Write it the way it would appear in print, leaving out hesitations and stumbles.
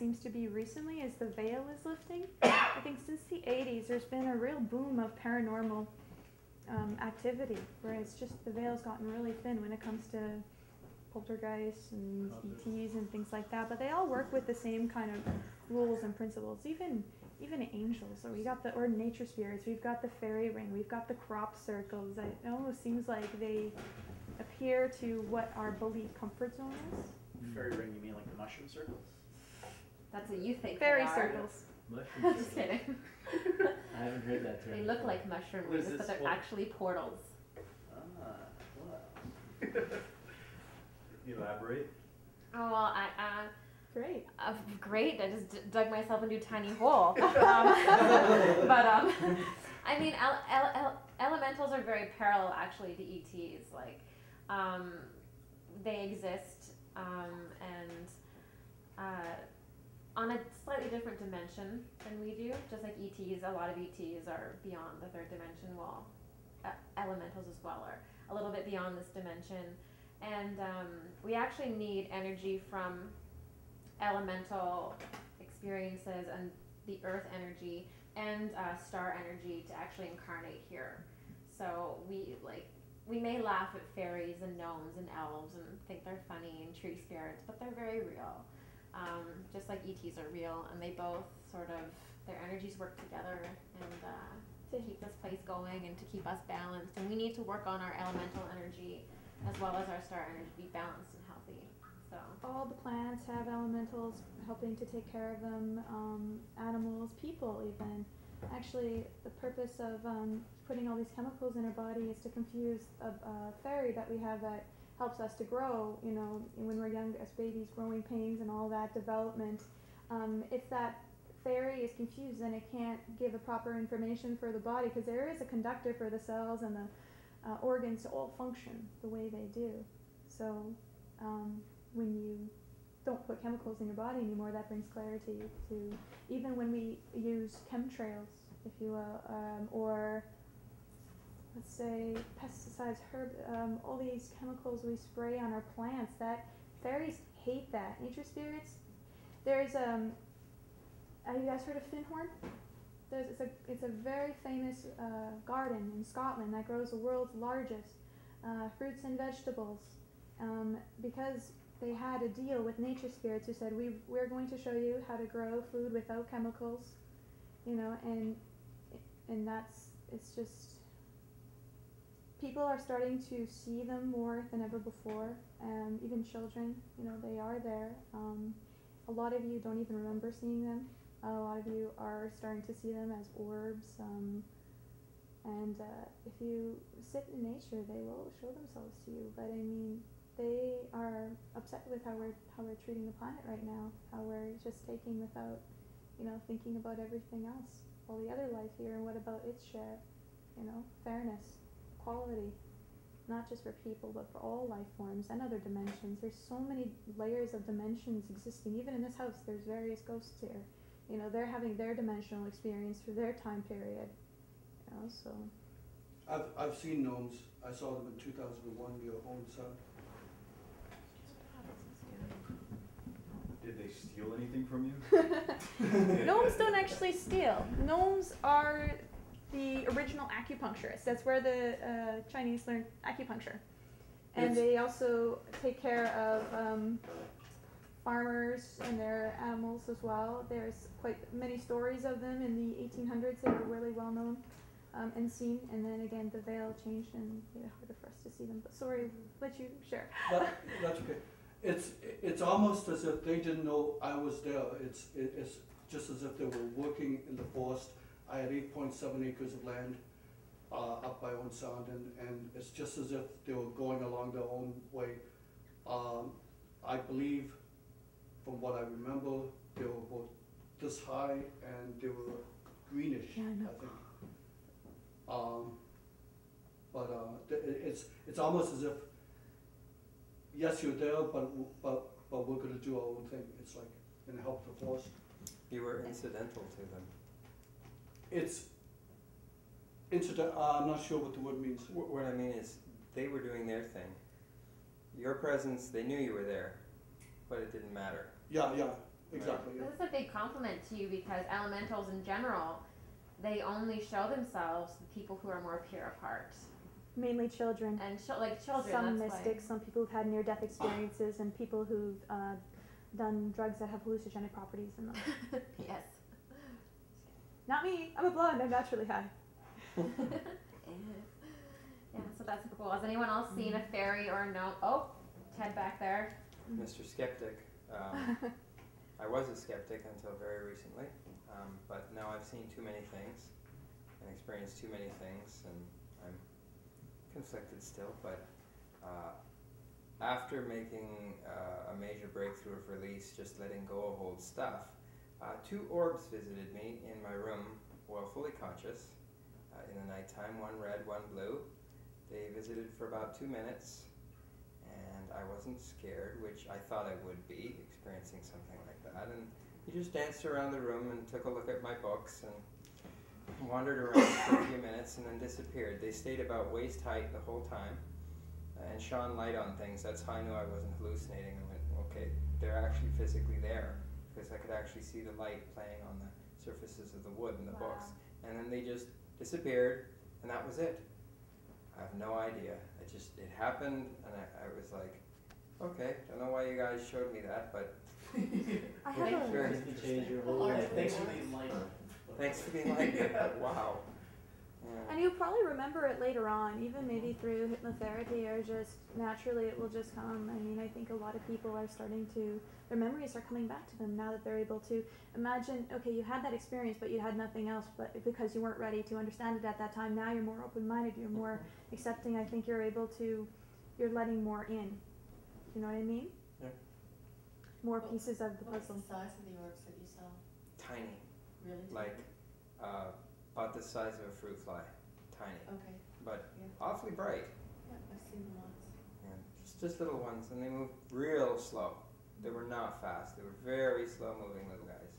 seems to be recently is the veil is lifting. I think since the 80s, there's been a real boom of paranormal activity, where it's just the veil's gotten really thin when it comes to poltergeists and ETs and things like that. But they all work with the same kind of rules and principles. Even angels. So we got or nature spirits. We've got the fairy ring. We've got the crop circles. It almost seems like they appear to what our belief comfort zone is. Fairy ring, you mean like the mushroom circles? That's what you think. Fairy circles. Mushroom Just kidding. I haven't heard that term. They look like mushroom rings, but they're actually portals. Wow. Elaborate. Oh, well, Great. Great. I just dug myself into a tiny hole. But I mean, elementals are very parallel, actually, to ETs. Like, they exist, and on a slightly different dimension than we do. Just like ETs, a lot of ETs are beyond the third dimension. Well, elementals as well are a little bit beyond this dimension, and we actually need energy from elemental experiences and the earth energy and star energy to actually incarnate here. So we may laugh at fairies and gnomes and elves and think they're funny and tree spirits, but they're very real. Just like ETs are real, and they both sort of, their energies work together and to keep this place going and to keep us balanced. And we need to work on our elemental energy as well as our star energy to be balanced and healthy. So all the plants have elementals helping to take care of them, animals, people even. Actually, the purpose of putting all these chemicals in our body is to confuse a fairy that we have that helps us to grow, you know, when we're young as babies, growing pains and all that development. If that fairy is confused, then it can't give a proper information for the body, because there is a conductor for the cells and the organs to all function the way they do. So when you don't put chemicals in your body anymore, that brings clarity to, even when we use chemtrails, if you will, or let's say pesticides, all these chemicals we spray on our plants, that fairies hate that. Nature spirits, there's have you guys heard of Finhorn? It's a very famous garden in Scotland that grows the world's largest fruits and vegetables, because they had a deal with nature spirits who said, we're going to show you how to grow food without chemicals, you know, and it's just, people are starting to see them more than ever before, even children, you know, they are there. A lot of you don't even remember seeing them. A lot of you are starting to see them as orbs, and if you sit in nature, they will show themselves to you. But I mean, they are upset with how we're treating the planet right now, how we're just taking without, you know, thinking about everything else, all the other life here, and what about its share, you know, fairness, equality, not just for people, but for all life forms and other dimensions. There's so many layers of dimensions existing. Even in this house, there's various ghosts here. You know, they're having their dimensional experience through their time period, you know, so. I've seen gnomes. I saw them in 2001, your own son. Did they steal anything from you? Gnomes don't actually steal. Gnomes are the original acupuncturists. That's where the Chinese learned acupuncture. And they also take care of farmers and their animals as well. There's quite many stories of them in the 1800s that are really well known and seen. And then again, the veil changed and made it harder for us to see them. But sorry, let you share. That's okay. It's almost as if they didn't know I was there. It's just as if they were working in the forest. I had 8.7 acres of land up by Owen Sound, and it's just as if they were going along their own way. I believe, from what I remember, they were about this high and they were greenish, Yeah, I know. think. It's almost as if, yes, you're there, but we're going to do our own thing. It's like going to help the force. You were incidental to them. It's incident. I'm not sure what the word means. What I mean is, they were doing their thing. Your presence, they knew you were there, but it didn't matter. Yeah, exactly. This is big compliment to you because elementals in general, they only show themselves to people who are more pure of heart. Mainly children. And like children, Some that's mystics, some people who've had near-death experiences, and people who've done drugs that have hallucinogenic properties in them. why. Yes. Not me. I'm a blonde. I'm naturally high. Yeah, so that's cool. Has anyone else seen a fairy or a gnome? Oh, Ted back there. Mr. Skeptic. I was a skeptic until very recently, but now I've seen too many things and experienced too many things, and I'm conflicted still. But after making a major breakthrough of release, just letting go of old stuff, 2 orbs visited me in my room while fully conscious in the nighttime, one red, one blue. They visited for about 2 minutes, and I wasn't scared, which I thought I would be, experiencing something like that. And he just danced around the room and took a look at my books and wandered around for a few minutes and then disappeared. They stayed about waist height the whole time and shone light on things. That's how I knew I wasn't hallucinating. I went, okay, they're actually physically there, because I could actually see the light playing on the surfaces of the wood in the books. And then they just disappeared, and that was it. I have no idea. It happened, and I was like, okay, don't know why you guys showed me that, but I have it's a. very You interesting. change your whole Oh, life. thanks for the enlightenment. Thanks for being like that. Wow. Yeah. And you'll probably remember it later on, even maybe through hypnotherapy or just naturally it will just come. I mean, I think a lot of people are starting to, their memories are coming back to them now that they're able to imagine, okay, you had that experience, but you had nothing else, but because you weren't ready to understand it at that time, now you're more open-minded, you're more accepting. I think you're able to, you're letting more in. You know what I mean? Yeah. More pieces of the What's puzzle. the size of the orbs that you saw? Tiny, Really tiny? like about the size of a fruit fly. Tiny, Okay, but yeah. awfully bright. Yeah, I've seen them lots. And just little ones, and they moved real slow. They were not fast. They were very slow moving little guys.